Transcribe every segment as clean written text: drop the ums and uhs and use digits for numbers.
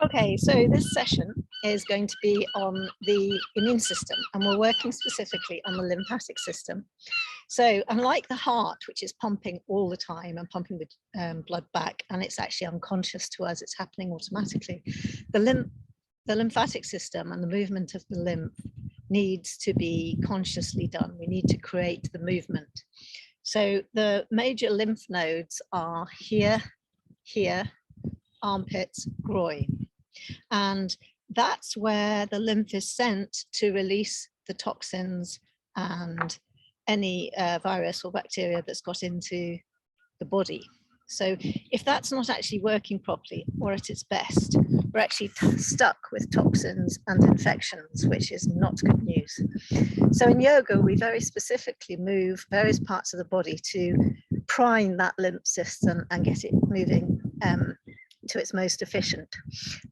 Okay, so this session is going to be on the immune system, and we're working specifically on the lymphatic system. So unlike the heart, which is pumping all the time and pumping the blood back, and it's actually unconscious to us, it's happening automatically, the lymphatic system and the movement of the lymph needs to be consciously done. We need to create the movement. So the major lymph nodes are here, here, armpits, groin. And that's where the lymph is sent to release the toxins and any virus or bacteria that's got into the body. So if that's not actually working properly or at its best, we're actually stuck with toxins and infections, which is not good news. So in yoga, we very specifically move various parts of the body to prime that lymph system and get it moving to its most efficient.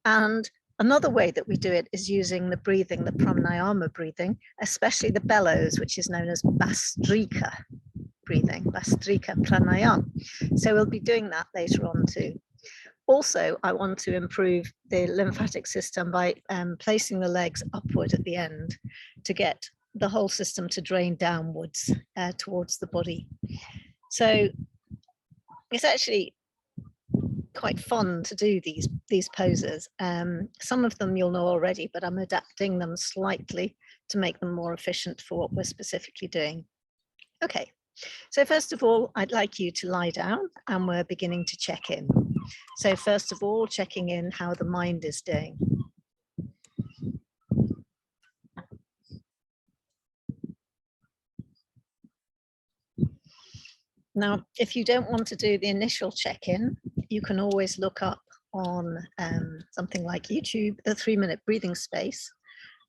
And another way that we do it is using the breathing, the pranayama breathing, especially the bellows, which is known as Bhastrika breathing, Bhastrika pranayama. So we'll be doing that later on too. Also, I want to improve the lymphatic system by placing the legs upward at the end to get the whole system to drain downwards towards the body. So it's actually quite fun to do these poses. Some of them you'll know already, but I'm adapting them slightly to make them more efficient for what we're specifically doing. Okay, so first of all, I'd like you to lie down and we're beginning to check in. So first of all, checking in how the mind is doing. Now, if you don't want to do the initial check-in, you can always look up on something like YouTube, the 3-minute breathing space,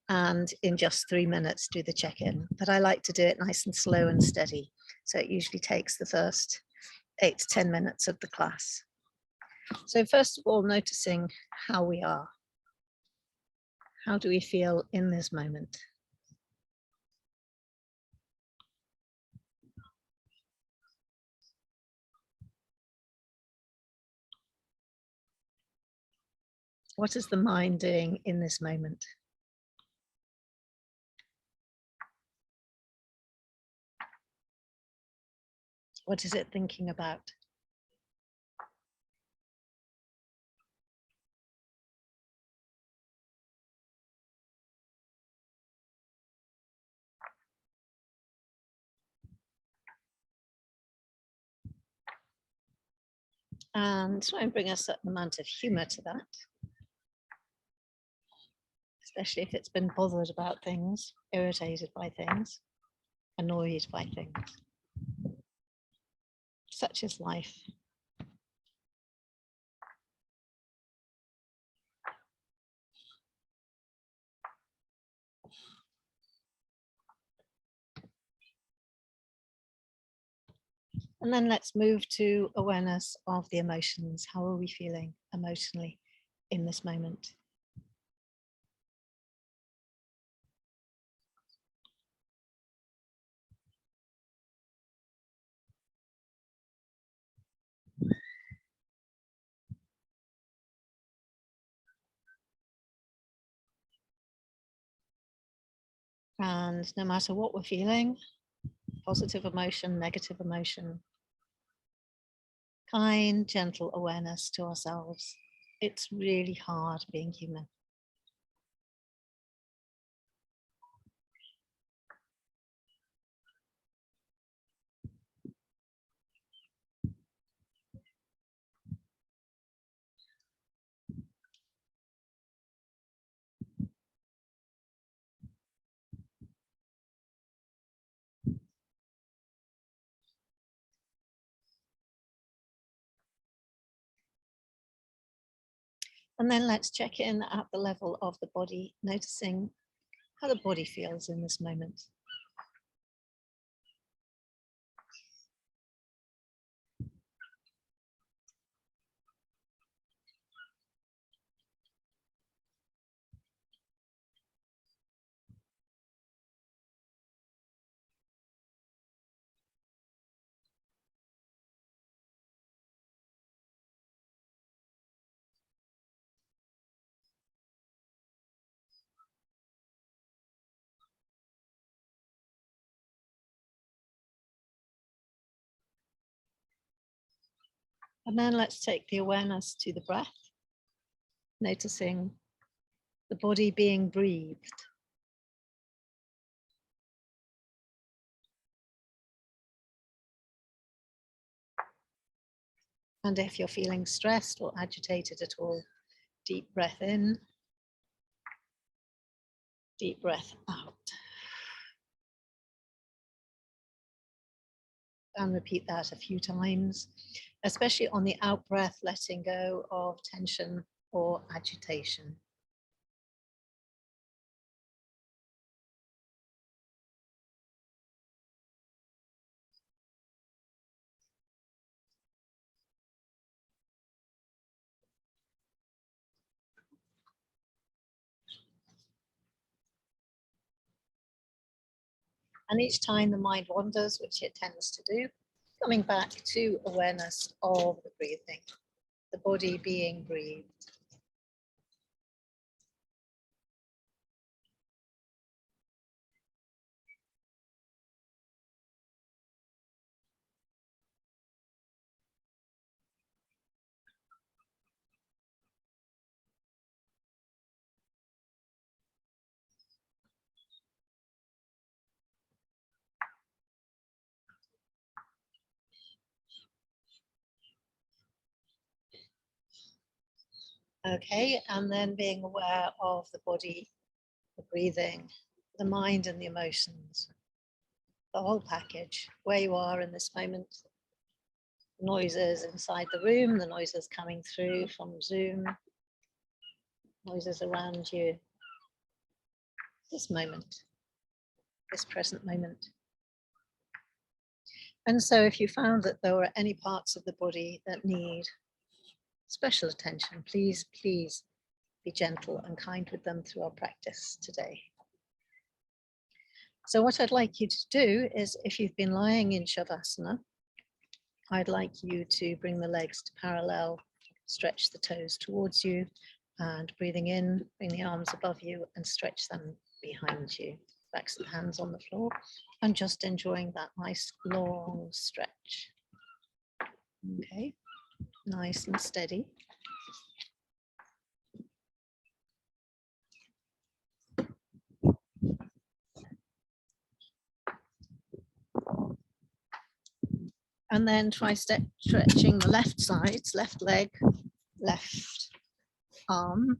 and in just 3 minutes do the check-in. But I like to do it nice and slow and steady. So it usually takes the first 8 to 10 minutes of the class. So first of all, noticing how we are. How do we feel in this moment? What is the mind doing in this moment? What is it thinking about? And try and bring a certain amount of humor to that, especially if it's been bothered about things, irritated by things, annoyed by things. Such is life. And then let's move to awareness of the emotions. How are we feeling emotionally in this moment? And no matter what we're feeling, positive emotion, negative emotion, kind, gentle awareness to ourselves. It's really hard being human. And then let's check in at the level of the body, noticing how the body feels in this moment. And then let's take the awareness to the breath, noticing the body being breathed. And if you're feeling stressed or agitated at all, deep breath in, deep breath out. And repeat that a few times, especially on the out breath, letting go of tension or agitation. And each time the mind wanders, which it tends to do, coming back to awareness of the breathing, the body being breathed. Okay, and then being aware of the body, the breathing, the mind and the emotions, the whole package, where you are in this moment, noises inside the room, the noises coming through from Zoom, noises around you, this moment, this present moment. And so if you found that there were any parts of the body that need special attention, please, please be gentle and kind with them through our practice today. So what I'd like you to do is, if you've been lying in Shavasana, I'd like you to bring the legs to parallel, stretch the toes towards you, and breathing in, bring the arms above you and stretch them behind you. Backs of the hands on the floor, and just enjoying that nice long stretch. Okay, nice and steady. And then try stretching the left sides, left leg, left arm.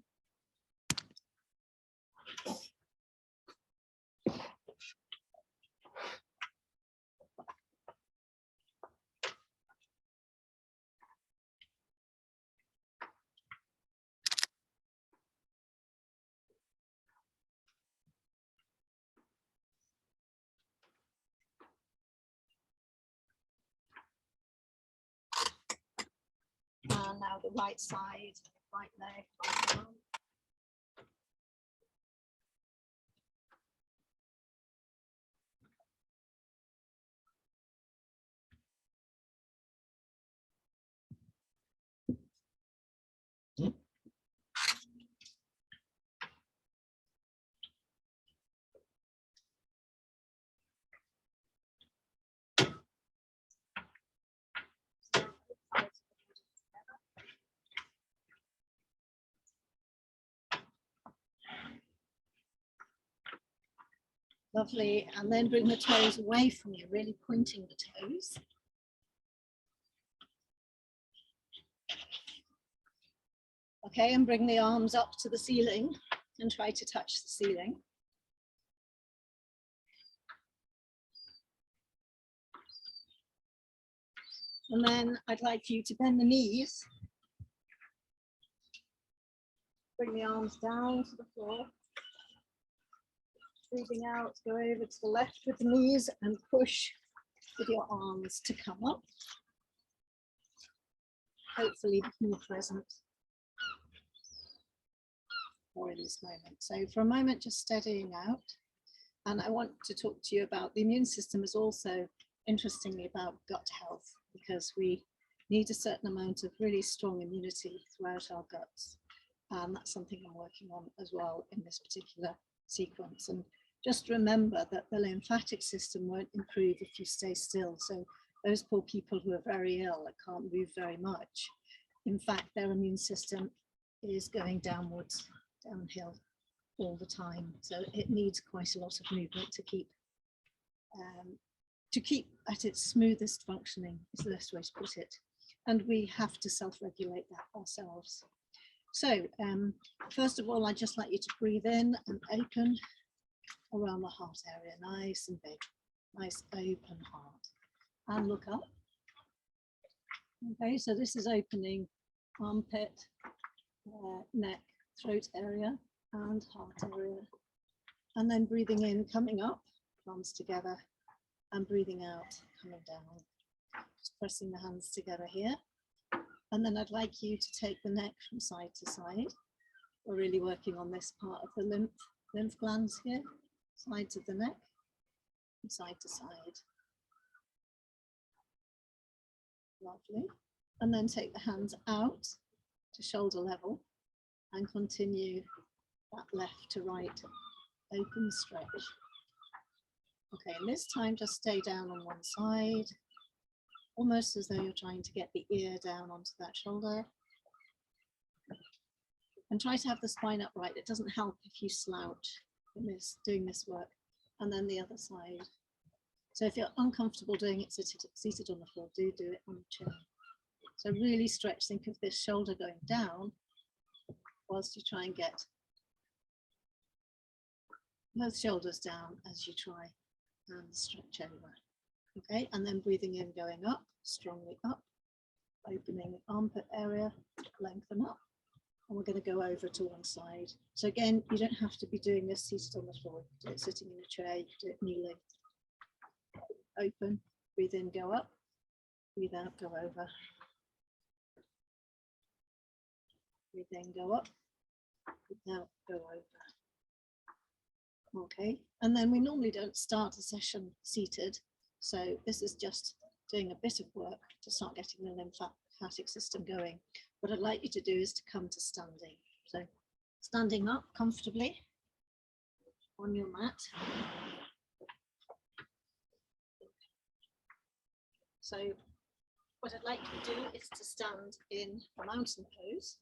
And now the right side, right leg, right arm. Lovely, and then bring the toes away from you, really pointing the toes. Okay, and bring the arms up to the ceiling and try to touch the ceiling. And then I'd like you to bend the knees. Bring the arms down to the floor. Breathing out, go over to the left with the knees and push with your arms to come up. Hopefully more present more in this moment. So for a moment, just steadying out. And I want to talk to you about the immune system is also, interestingly, about gut health, because we need a certain amount of really strong immunity throughout our guts. And that's something I'm working on as well in this particular sequence. And just remember that the lymphatic system won't improve if you stay still. So those poor people who are very ill and can't move very much, in fact, their immune system is going downwards, downhill all the time. So it needs quite a lot of movement to keep at its smoothest functioning, is the best way to put it. And we have to self-regulate that ourselves. So first of all, I'd just like you to breathe in and open around the heart area, nice and big, nice open heart, and look up. Okay, so this is opening armpit, neck, throat area, and heart area. And then breathing in, coming up, palms together, and breathing out, coming down. Just pressing the hands together here. And then I'd like you to take the neck from side to side. We're really working on this part of the lymph glands here, sides of the neck, from side to side. Lovely. And then take the hands out to shoulder level and continue that left to right, open stretch. Okay, and this time just stay down on one side, almost as though you're trying to get the ear down onto that shoulder. And try to have the spine upright. It doesn't help if you slouch in this, doing this work. And then the other side. So if you're uncomfortable doing it seated on the floor, do it on a chair. So really stretch, think of this shoulder going down whilst you try and get both shoulders down as you try and stretch over. Okay, and then breathing in, going up, strongly up, opening the armpit area, lengthen up, and we're going to go over to one side. So again, you don't have to be doing this seated on the floor. You can do it sitting in a chair, you can do it kneeling. Open, breathe in, go up, breathe out, go over. Breathe in, go up, breathe out, go over. Okay, and then we normally don't start a session seated. So this is just doing a bit of work to start getting the lymphatic system going. What I'd like you to do is to come to standing. So standing up comfortably on your mat. So what I'd like you to do is to stand in a mountain pose.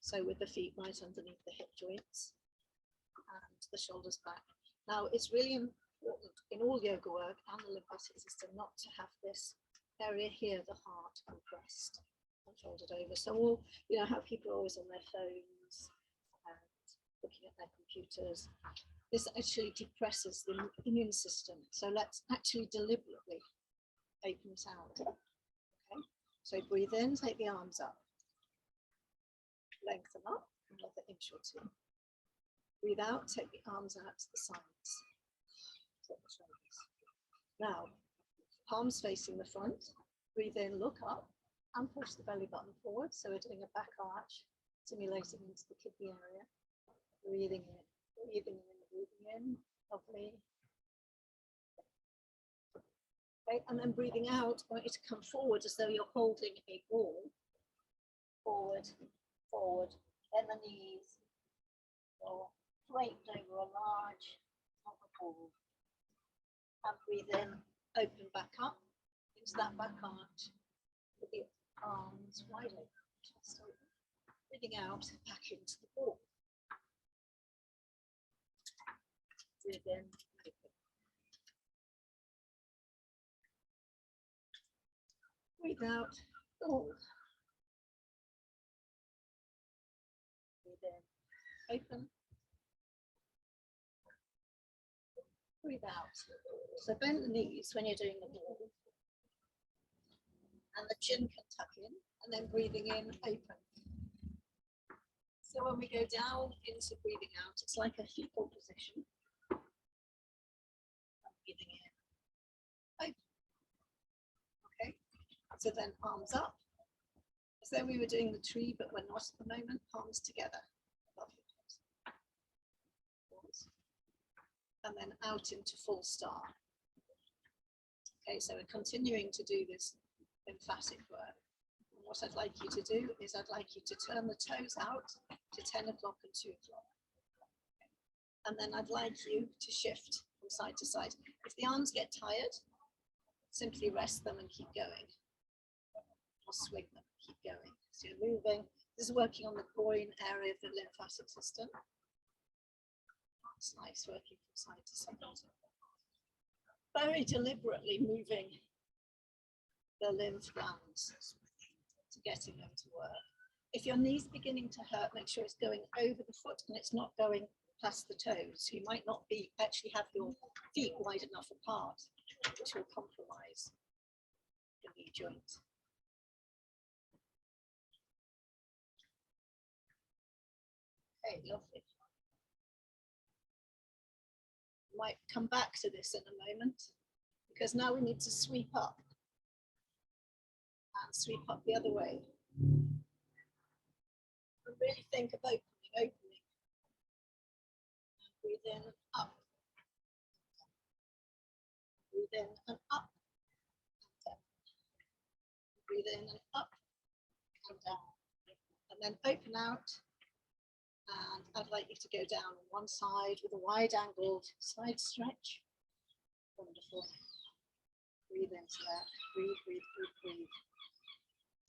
So with the feet right underneath the hip joints and the shoulders back. Now it's really important in all yoga work and the lymphatic system not to have this area here, the heart, compressed and folded over. So all, you know how people are always on their phones and looking at their computers. This actually depresses the immune system. So let's actually deliberately open it out. Okay, so breathe in, take the arms up, lengthen up another inch or two. Breathe out, take the arms out to the sides. The shoulders. Now, palms facing the front, breathe in, look up, and push the belly button forward. So we're doing a back arch, simulating into the kidney area. Breathing in, breathing in, breathing in, lovely. Okay, and then breathing out, I want you to come forward as though you're holding a ball. Forward, forward, bend the knees, or draped over a large ball. And breathe in, open back up into that back arch with the arms wide open, chest open. Breathing out, back into the ball. Breathe in, open. Breathe out, fold. Breathe in, open. Breathe out. So bend the knees when you're doing the ball. And the chin can tuck in, and then breathing in, open. So when we go down into breathing out, it's like a fetal position. And breathing in, open. Okay, so then arms up. As though we were doing the tree, but we're not at the moment, palms together. Lovely. Pause. And then out into full star. Okay, so we're continuing to do this lymphatic work. And what I'd like you to do is I'd like you to turn the toes out to 10 o'clock and 2 o'clock. And then I'd like you to shift from side to side. If the arms get tired, simply rest them and keep going, or swing them and keep going. So you're moving. This is working on the groin area of the lymphatic system. It's nice working from side to side. Very deliberately moving the lymph glands to getting them to work. If your knee's beginning to hurt, make sure it's going over the foot and it's not going past the toes. You might not be actually have your feet wide enough apart, which will compromise the knee joint. Okay, lovely. Might come back to this in a moment, because now we need to sweep up and sweep up the other way. And really think of opening. And breathe in and up. Breathe in and up and down. Breathe in and up and down. And then open out. And I'd like you to go down on one side with a wide angled side stretch. Wonderful. Breathe into that. Breathe, breathe, breathe, breathe.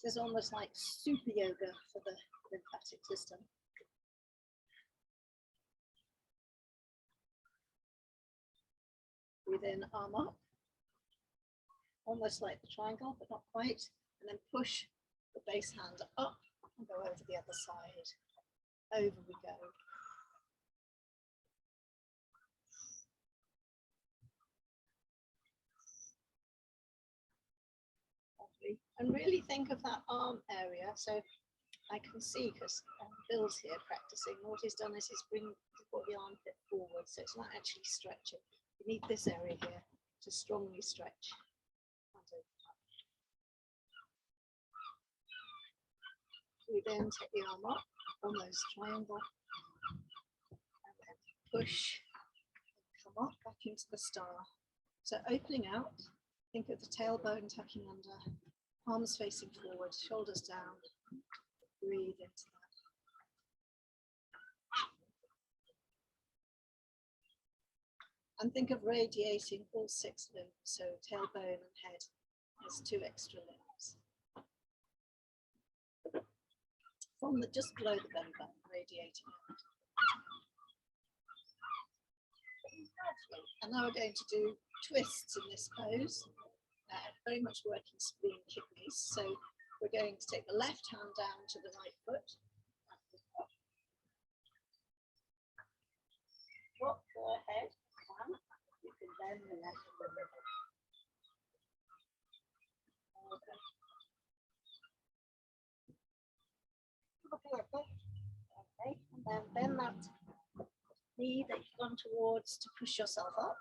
This is almost like super yoga for the lymphatic system. Breathe in, arm up. Almost like the triangle, but not quite. And then push the base hand up and go over the other side. Over we go. Lovely. And really think of that arm area. So I can see, because Bill's here practicing, what he's done is he's brought the armpit forward, so it's not actually stretching. You need this area here to strongly stretch. Breathe in, take the arm up, almost triangle, and then push, and come up, back into the star. So opening out, think of the tailbone tucking under, palms facing forward, shoulders down, breathe into that. And think of radiating all 6 limbs, so tailbone and head as 2 extra limbs. From the just below the belly button, radiating out. And now we're going to do twists in this pose, very much working spleen kidneys. So we're going to take the left hand down to the right foot. Drop the head down. You can bend the left foot. Okay, and then bend that knee that you've gone towards to push yourself up.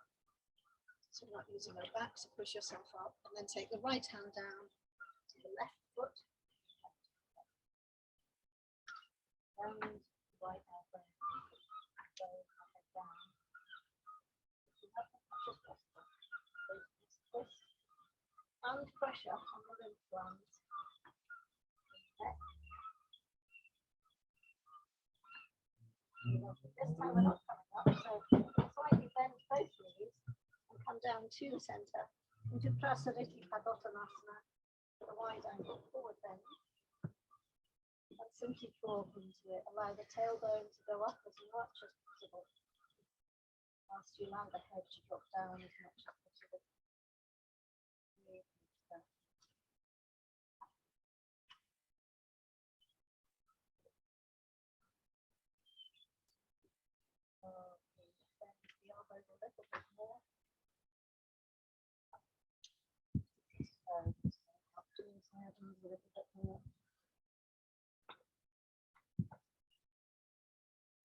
So you're not using your back to push yourself up, and then take the right hand down to the left foot. And right elbow. Go head down. Twist and pressure on the lymph glands. This time we're not coming up, so slightly bend both knees and come down to the centre into Prasariti Padottanasana, a wide angle forward bend. And simply draw into it. Allow the tailbone to go up as much as possible, whilst you allow the head to drop down as much as possible.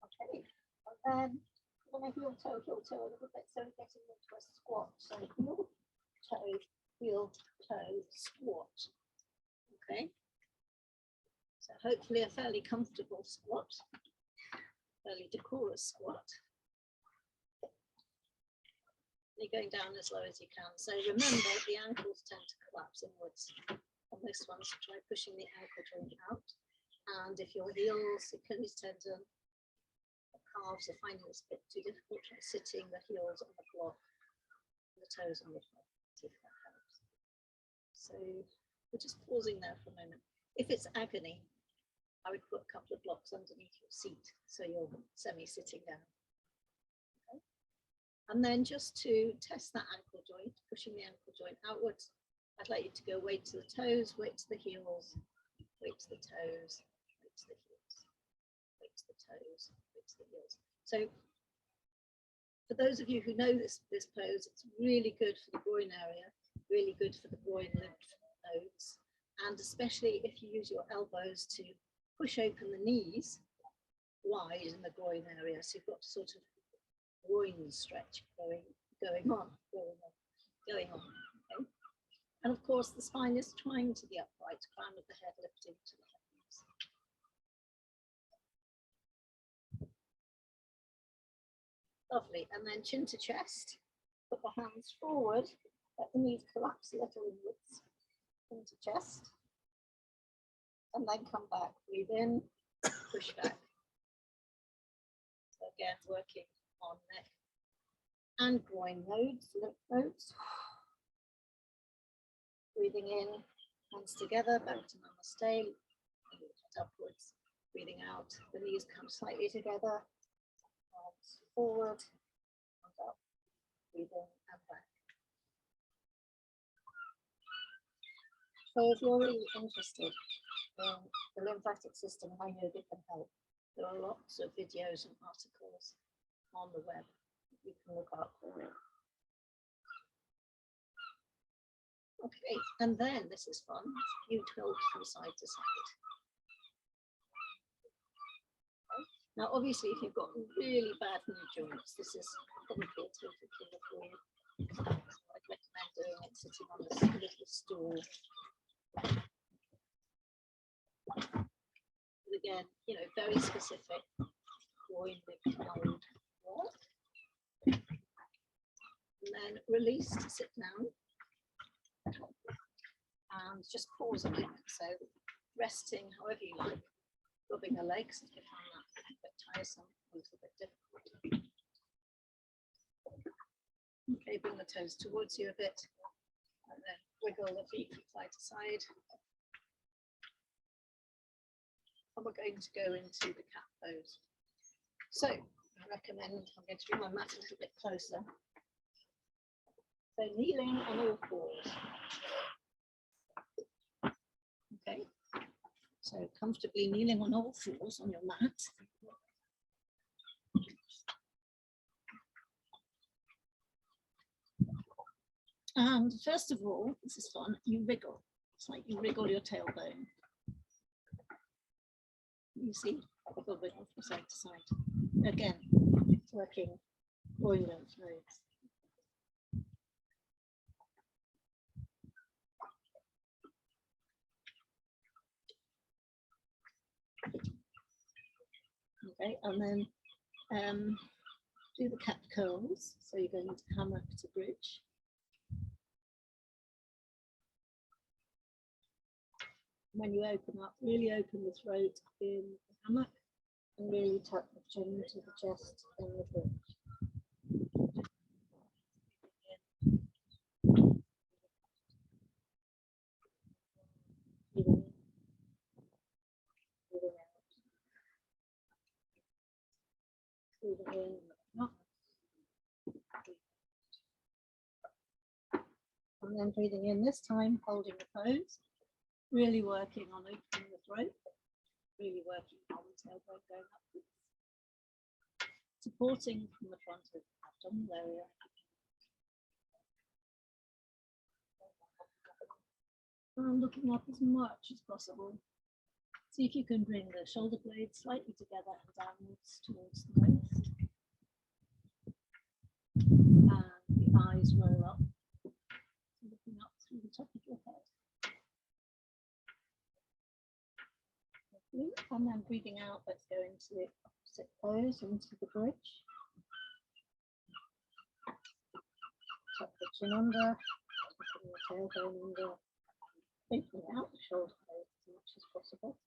Okay, and then we're going to heel toe a little bit, so we're getting into a squat. So heel toe, squat. Okay, so hopefully a fairly comfortable squat, fairly decorous squat. You're going down as low as you can. So remember, the ankles tend to collapse inwards on this one, so try pushing the ankle joint out. And if your heels, Achilles tendon, or calves are finding this a bit too difficult, try sitting the heels on the block, and the toes on the floor. See if that helps. So we're just pausing there for a moment. If it's agony, I would put a couple of blocks underneath your seat so you're semi-sitting down. Okay. And then just to test that ankle joint, pushing the ankle joint outwards, I'd like you to go weight to the toes, weight to the heels, weight to the toes, weight to the heels, weight to the toes, weight to the heels. So for those of you who know this pose, it's really good for the groin area, really good for the groin lymph nodes, and especially if you use your elbows to push open the knees wide in the groin area. So you've got sort of groin stretch going on. Okay? And of course, the spine is trying to the upright, crown of the head lifting to the heavens. Lovely. And then chin to chest. Put the hands forward. Let the knees collapse a little inwards. Chin to chest. And then come back. Breathe in. Push back. So again, working on neck and groin nodes, lymph nodes. Breathing in, hands together, back to namaste, upwards, breathing out, the knees come slightly together, arms forward, and up, breathe in and back. So if you're really interested in the lymphatic system, how yoga can help, there are lots of videos and articles on the web that you can look up for it. Okay, and then this is fun. You tilt from side to side. Okay. Now, obviously, if you've got really bad knee joints, this is probably a total killer for you. So I'd recommend doing it sitting on this little stool. But again, you know, very specific groin lymph node work. And then release to sit down. And just pause a minute, so resting however you like, rubbing the legs if you find that a bit tiresome, a little bit difficult. Okay, bring the toes towards you a bit, and then wiggle the feet from side to side. And we're going to go into the cat pose. So I recommend, I'm going to bring my mat a little bit closer. So kneeling on all fours. Okay, so comfortably kneeling on all fours on your mat. And first of all, this is fun, you wriggle. It's like you wriggle your tailbone. You see, wiggle, wiggle from side to side. Again, it's working groin lymph nodes. Okay, and then do the cat curls. So you're going to hammock to bridge. When you open up, really open the throat in the hammock and really tuck the chin to the chest in the bridge. Breathing in, up. And then breathing in this time, holding the pose, really working on opening the throat, really working on the tailbone going upwards, supporting from the front of the abdominal area. And looking up as much as possible. See if you can bring the shoulder blades slightly together and downwards towards the waist. And the eyes roll up, looking up through the top of your head. And then breathing out, let's go into the opposite pose, into the bridge. Tuck the chin under, tucking the tailbone under, opening out the shoulder blades as much as possible.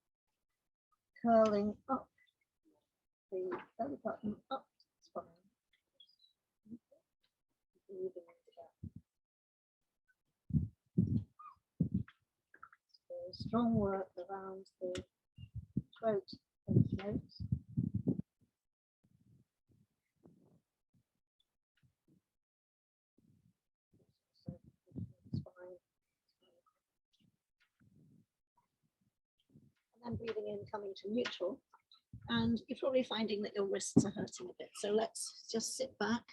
Curling up the belly button, up the spine. Breathing into that. strong work around the throat and throat. And breathing in, coming to neutral. And you're probably finding that your wrists are hurting a bit. So let's just sit back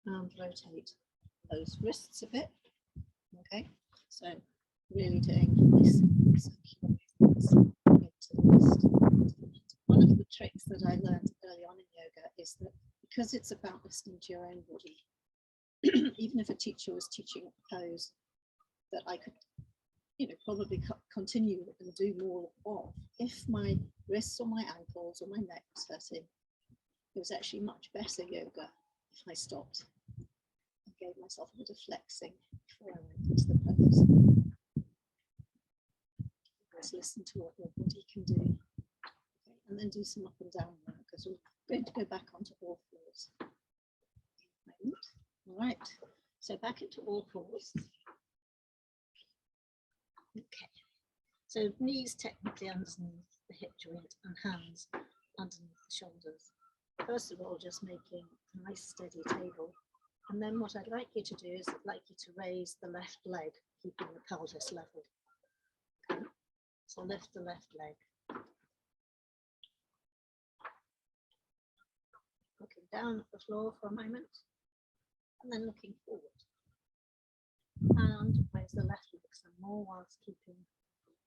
and rotate those wrists a bit. Okay, so really doing nice circular movements into the wrist. One of the tricks that I learned early on in yoga is that because it's about listening to your own body, even if a teacher was teaching a pose that I could, probably continue and do more of, if my wrists or my ankles or my neck was hurting, it was actually much better yoga if I stopped and gave myself a bit of flexing before I went into the pose. Just listen to what your body can do. Okay, and then do some up and down work, because we're going to go back onto all fours. All right, so back into all fours. Okay, so knees technically underneath the hip joint and hands underneath the shoulders. First of all, just making a nice steady table. And then what I'd like you to do is I'd like you to raise the left leg, keeping the pelvis level. Okay, so lift the left leg. Looking down at the floor for a moment, and then looking forward. And raise the left leg some more whilst keeping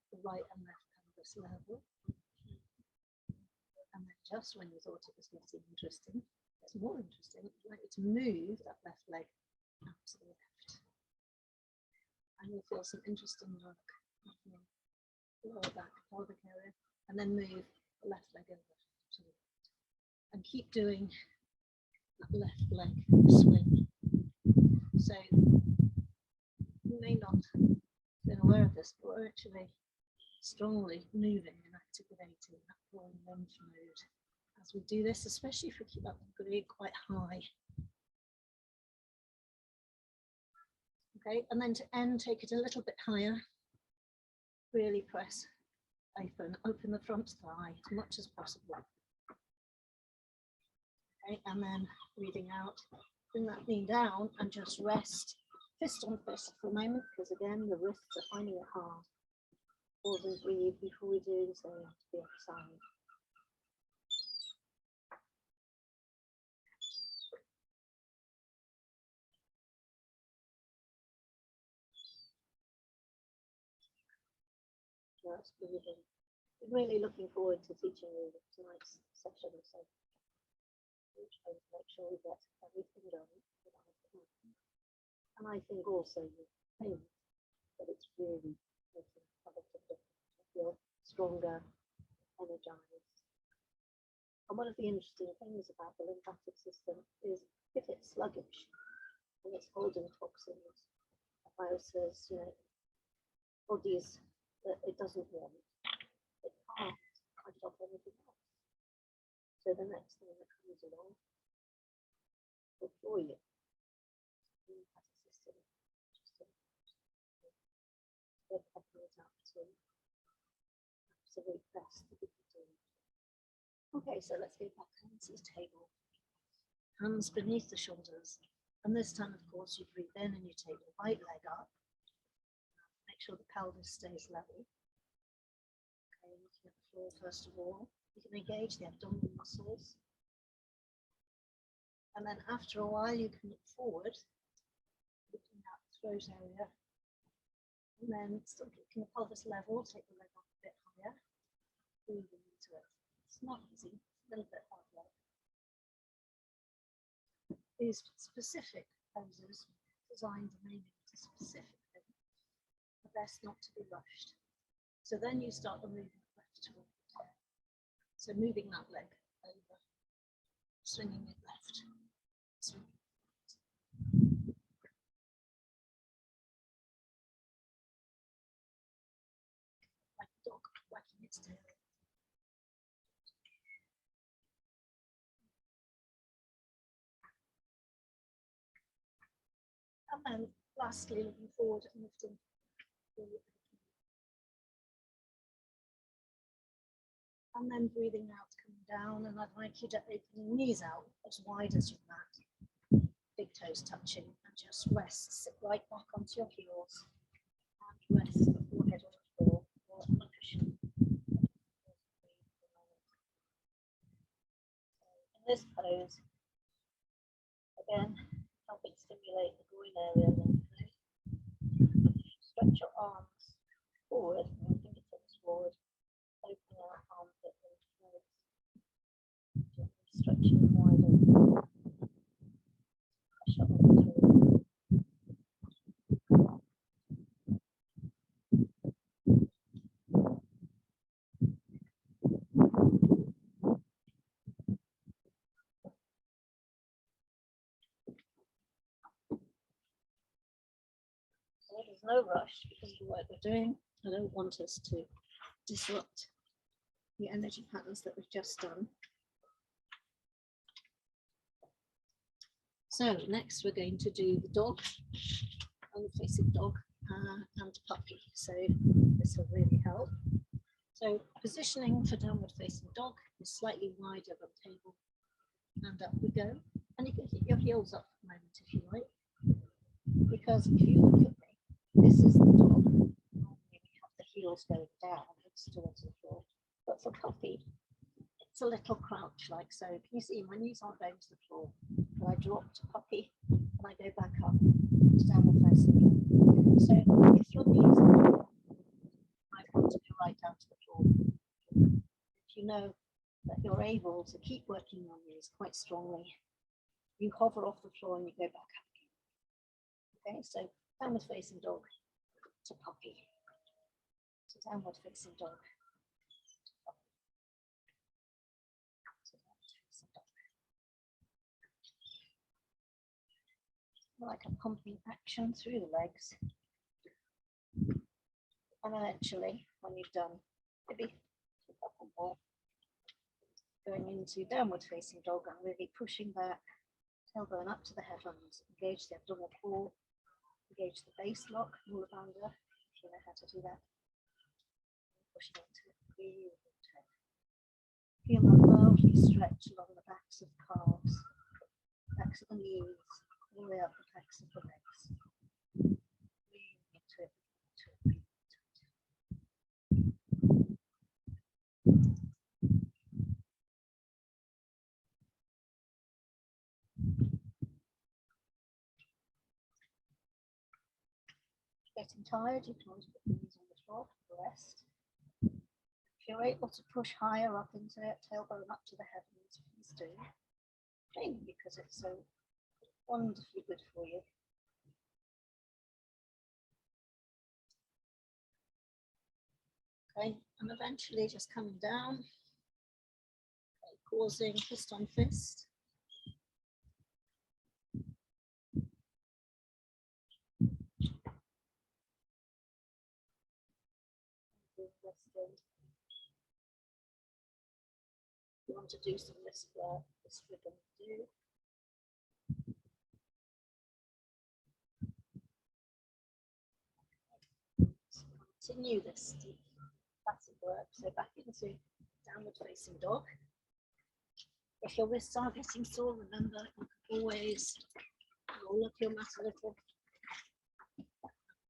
the right and left pelvis level. And then just when you thought it was getting interesting, it's more interesting, I'd like you to move that left leg out to the left. And you'll feel some interesting work in the lower back, pelvic area, and then move the left leg over to the right. And keep doing that left leg swing. So you may not have been aware of this, but we're actually strongly moving and activating that whole lymph node as we do this, especially if we keep that degree quite high. Okay, and then to end, take it a little bit higher. Really press open the front thigh as much as possible. Okay, and then breathing out, bring that knee down and just rest fist on fist for a moment, because again, the wrists are finding it hard. Pause and breathe before we do the same to the other side. Just breathing. I'm really looking forward to teaching you tonight's session, so we're trying to make sure we get everything done. And I think also you think that it's really making a lot of difference. I feel stronger, energized. And one of the interesting things about the lymphatic system is if it's sluggish and it's holding toxins, viruses, bodies that it doesn't want, it can't fight off anything else. So the next thing that comes along will for you. The lymphatic system just peppering it up to absolute best that we can do. Okay, so let's go back onto the table. Hands beneath the shoulders. And this time, of course, you breathe in and you take the right leg up. Make sure the pelvis stays level. Okay, looking at the floor first of all. You can engage the abdominal muscles. And then after a while, you can look forward, looking at the throat area. And then still keeping the pelvis level, take the leg up a bit higher. Breathing into it. It's not easy, it's a little bit hard work. These specific poses designed and aiming at a specific thing are best not to be rushed. So then you start the movement left to right. So moving that leg over, swinging it left, swinging it right. Like a dog wagging its tail. And then lastly, looking forward and lifting. and then breathing out, coming down, and I'd like you to open your knees out as wide as your mat, big toes touching, and just rest, sit right back onto your heels, and rest the forehead on the floor or on the cushion. In this pose, again, helping stimulate the groin area. Stretch your arms forward, and your fingertips forward, open your armpit and legs, stretching them wider. Pressure on the toes. There's no rush because of the work we're doing. I don't want us to disrupt the energy patterns that we've just done. So next we're going to do the dog, facing dog and puppy. So this will really help. So positioning for downward facing dog is slightly wider than table, and up we go. And you can keep your heels up for a moment if you like, because if you look at me, this is the dog. Normally we have the heels going down, it's towards the floor. But for puppy, it's a little crouch like so. Can you see my knees aren't going to the floor? But I drop to puppy and I go back up to downward facing dog. So if your knees are, I want to go right down to the floor. If you know that you're able to keep working your knees quite strongly, you hover off the floor and you go back up again. Okay, so downward facing dog to puppy. So downward facing dog. Like a pumping action through the legs. And eventually, when you've done maybe a couple more, going into downward facing dog and really pushing back, tailbone up to the heavens, engage the abdominal wall, engage the base lock, mula bandha, if you know how to do that. Pushing into it, breathe into it. Feel that lovely stretch along the backs of the calves, backs of the knees, all the way up the backs of the legs. Breathe into it, breathe into it. Getting tired, you can always put the knees on the floor for the rest. If you're able to push higher up into it, tailbone up to the heavens, please do. Mainly because it's so wonderfully good for you. Okay, and eventually just coming down, okay, pausing fist on fist. You want to do some list work, this we're going to do. So continue this deep passive work. So back into downward facing dog. If your wrists are getting sore, remember you can always roll up your mat a little.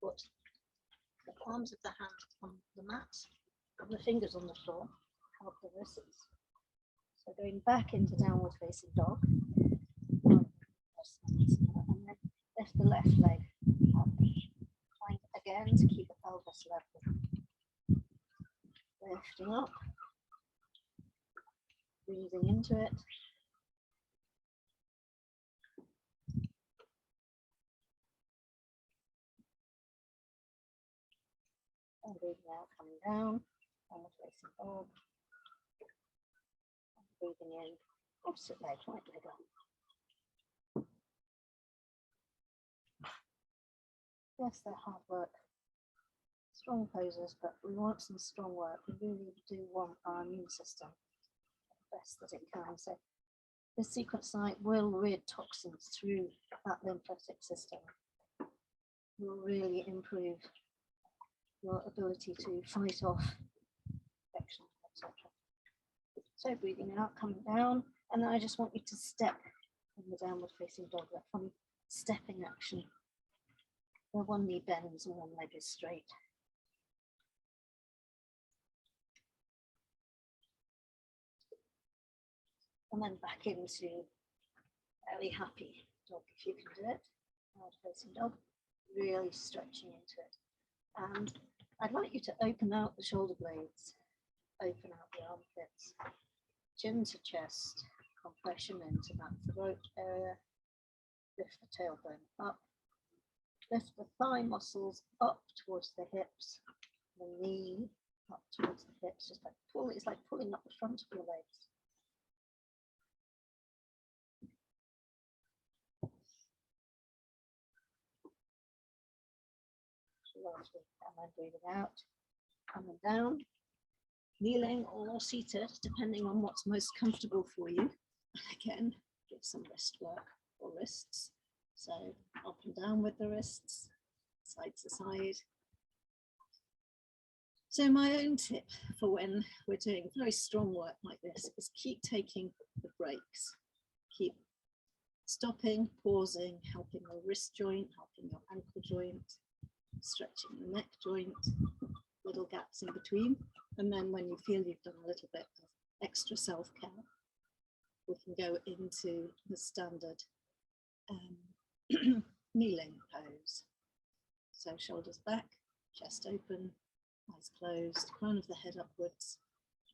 Put the palms of the hand on the mat and the fingers on the floor. Help the wrists. So going back into downward facing dog. And then lift the left leg up. Trying again to keep the pelvis level. Lifting up. Breathing into it. And breathing out, coming down. Downward facing dog. And breathing in. Opposite leg, right leg up. Yes, they're hard work. Strong poses, but we want some strong work. We really do want our immune system the best that it can. So this sequence site will rid toxins through that lymphatic system. Will really improve your ability to fight off infection, etc. So breathing out, coming down, and then I just want you to step in the downward facing dog, that funny stepping action where one knee bends and one leg is straight. And then back into very happy dog if you can do it. Downward facing dog, really stretching into it. And I'd like you to open out the shoulder blades, open out the armpits, chin to chest, compression into that throat area, lift the tailbone up, lift the thigh muscles up towards the hips, the knee up towards the hips, just like pull, it's like pulling up the front of your legs. And then breathing out, coming down, kneeling or seated, depending on what's most comfortable for you. Again, give some wrist work or wrists. So up and down with the wrists, side to side. So my own tip for when we're doing very strong work like this is keep taking the breaks. Keep stopping, pausing, helping your wrist joint, helping your ankle joint, stretching the neck joint, little gaps in between. And then when you feel you've done a little bit of extra self-care, we can go into the standard kneeling pose. So shoulders back, chest open, eyes closed, crown of the head upwards,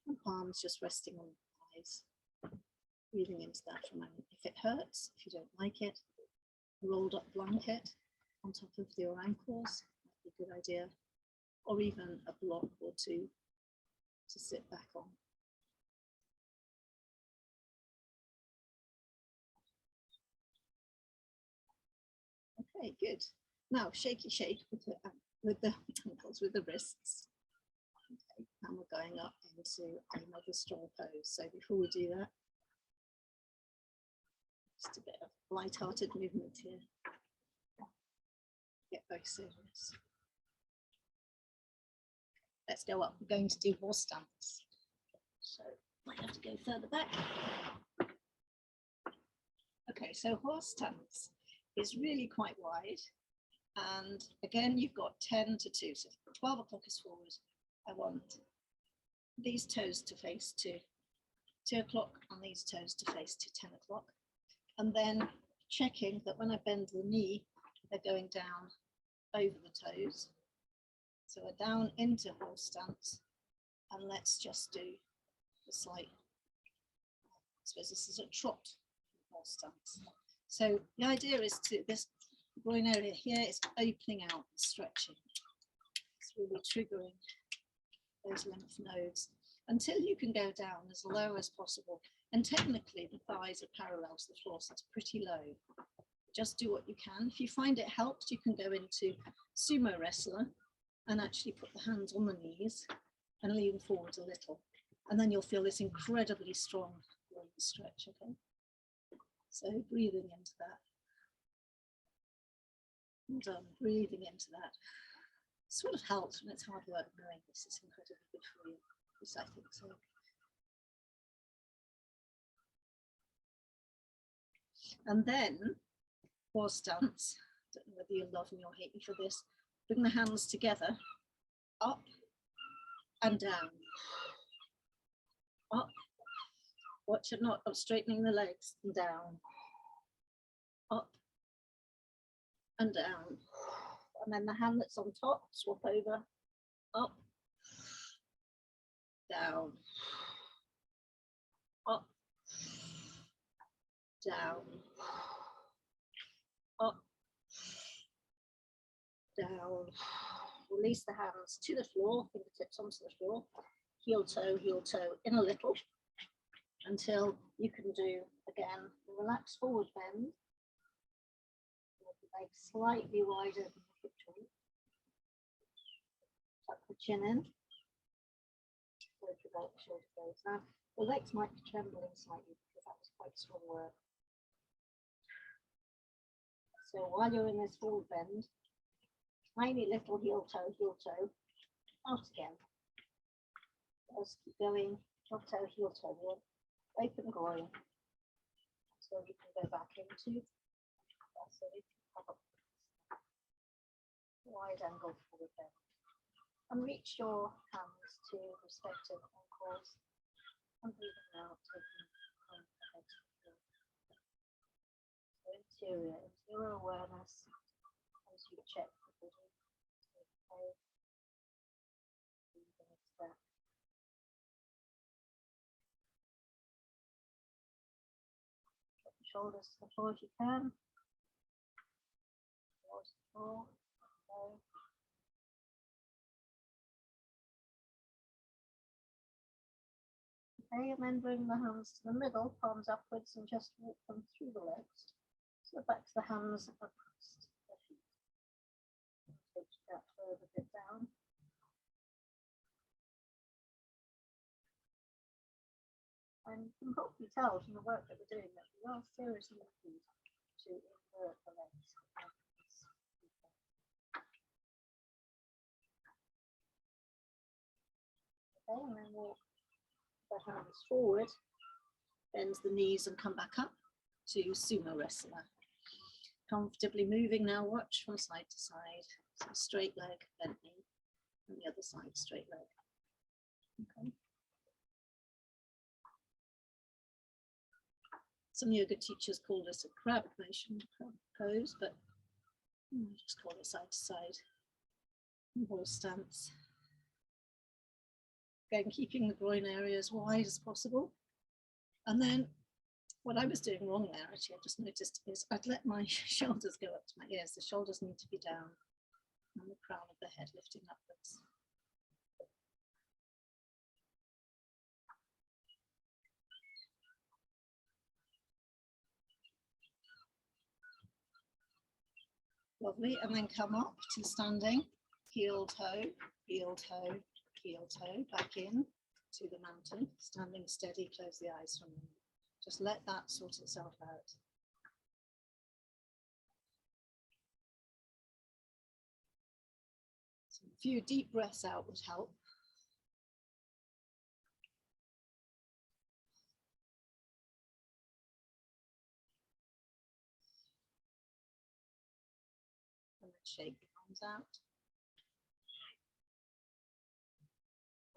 and palms just resting on the thighs. Breathing into that for a moment. If it hurts, if you don't like it, a rolled up blanket on top of your ankles might be a good idea, or even a block or two to sit back on. Okay, good. Now shaky shake with the ankles, with the wrists. Okay, and we're going up into another strong pose. So before we do that, just a bit of light-hearted movement here. Get very serious. Let's go up. We're going to do horse stance. So might have to go further back. Okay, so horse stance is really quite wide. And again, you've got 10 to 2. So 12 o'clock is forward. I want these toes to face to 2 o'clock and these toes to face to 10 o'clock. And then checking that when I bend the knee, they're going down over the toes. So we're down into horse stance, and let's just do a slight, I suppose this is a trot horse stance. So the idea is to, this groin area here is opening out and stretching. It's really triggering those lymph nodes until you can go down as low as possible. And technically the thighs are parallel to the floor, so it's pretty low. Just do what you can. If you find it helps, you can go into sumo wrestler and actually put the hands on the knees and lean forward a little. And then you'll feel this incredibly strong stretch, okay? So breathing into that. And breathing into that. Sort of helps when it's hard work knowing this is incredibly good for you. Yes, I think so. And then, horse stance. I don't know whether you love me or hate me for this. Bring the hands together, up and down. Up. Watch it not straightening the legs, and down. Up and down. And then the hand that's on top, swap over, up, down, up, down, up, down. Release the hands to the floor, fingertips onto the floor, heel toe, in a little, until you can do, again, a relaxed forward bend, with the legs slightly wider than the hip joint. Tuck the chin in, rotate the shoulder blades. Now, the legs might be trembling slightly because that was quite strong work. So while you're in this forward bend, tiny little heel toe, out again. Just keep going, Top toe, heel toe, open groin. So you can go back into that, so you can have a wide angle forward bend. And reach your hands to respective ankles and breathing out, taking the head to the floor. So interior awareness as you check the body. Okay. Breathing a step. Drop the shoulders to the floor if you can. Towards the floor. Okay. Okay, and then bring the hands to the middle, palms upwards, and just walk them through the legs. So back to the hands across the feet. Take that further bit down. And you can hopefully tell from the work that we're doing that we are seriously looking to invert the legs. Okay, and then walk the hands forward, bend the knees and come back up to sumo wrestler. Comfortably moving now, watch from side to side. So straight leg, bent knee, and the other side, straight leg. Okay. Some yoga teachers call this a crab motion, crab pose, but just call it side to side. Horse stance. Again, keeping the groin area as wide as possible. And then what I was doing wrong there, actually, I just noticed, is I'd let my shoulders go up to my ears. The shoulders need to be down and the crown of the head lifting upwards. Lovely, and then come up to standing, heel toe, heel toe, heel toe, back in to the mountain, standing steady, close the eyes from them. Just let that sort itself out. So a few deep breaths out would help. And then shake the arms out.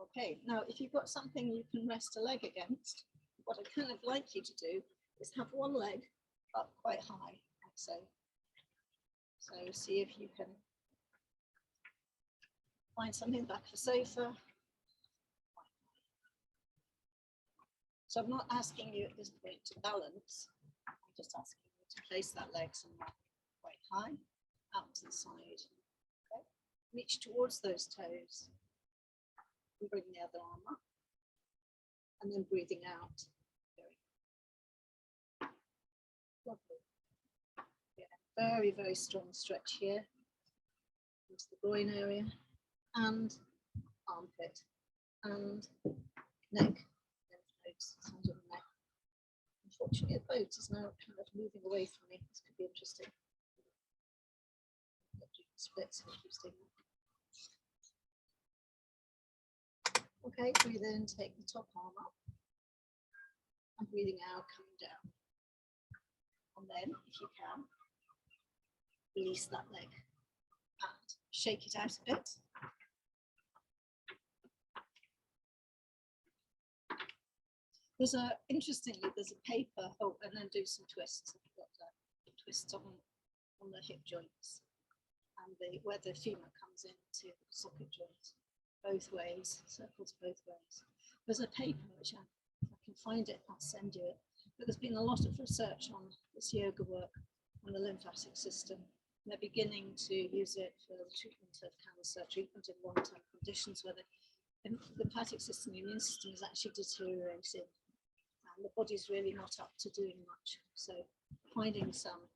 Okay, now if you've got something you can rest a leg against, what I kind of like you to do is have one leg up quite high, like so. So see if you can find something back of the sofa. So I'm not asking you at this point to balance, I'm just asking you to place that leg somewhere quite high, out to the side. Okay. Reach towards those toes. And bring the other arm up. And then breathing out. Lovely. Yeah, very, very strong stretch here. Into the groin area and armpit and neck. Side of the neck. Unfortunately, the boat is now kind of moving away from me. This could be interesting. Splits. Okay, breathe in, take the top arm up, and breathing out, coming down. And then, if you can, release that leg and shake it out a bit. Interestingly, there's a paper, and then do some twists. I've got twists on the hip joints and where the femur comes into the socket joint, both ways, circles both ways. There's a paper, which if I can find it, I'll send you it. But there's been a lot of research on this yoga work on the lymphatic system. And they're beginning to use it for the treatment of cancer, treatment of long-term conditions where the lymphatic system, the immune system is actually deteriorating. And the body's really not up to doing much. So finding some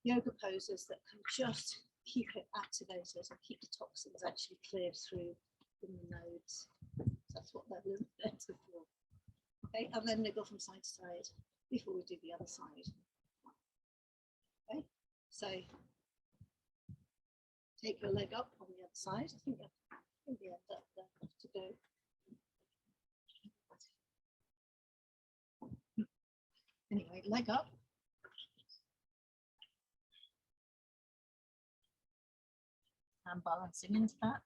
yoga poses that can just keep it activated and keep the toxins actually cleared through in the nodes. So that's what they're there for. Okay, and then wiggle from side to side before we do the other side. Okay, so take your leg up on the other side. I think we end up there to go. right leg up. And balancing into that.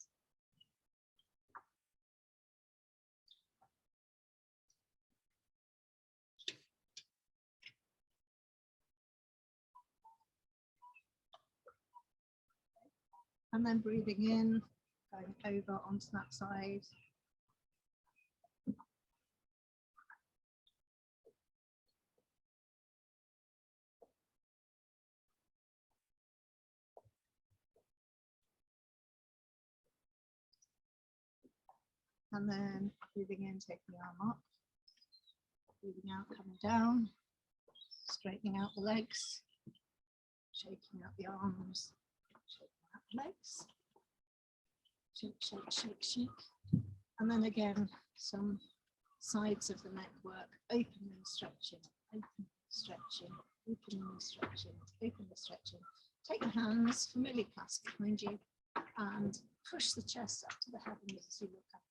And then breathing in, going over onto that side. And then breathing in, taking the arm up. Breathing out, coming down. Straightening out the legs. Shaking out the arms. Shaking out the legs. Shake, shake, shake, shake. And then again, some sides of the neck work. Opening and stretching, opening, stretching, opening and stretching, opening and stretching. Take your hands, familiar clasp behind you, and push the chest up to the heavens as you look up.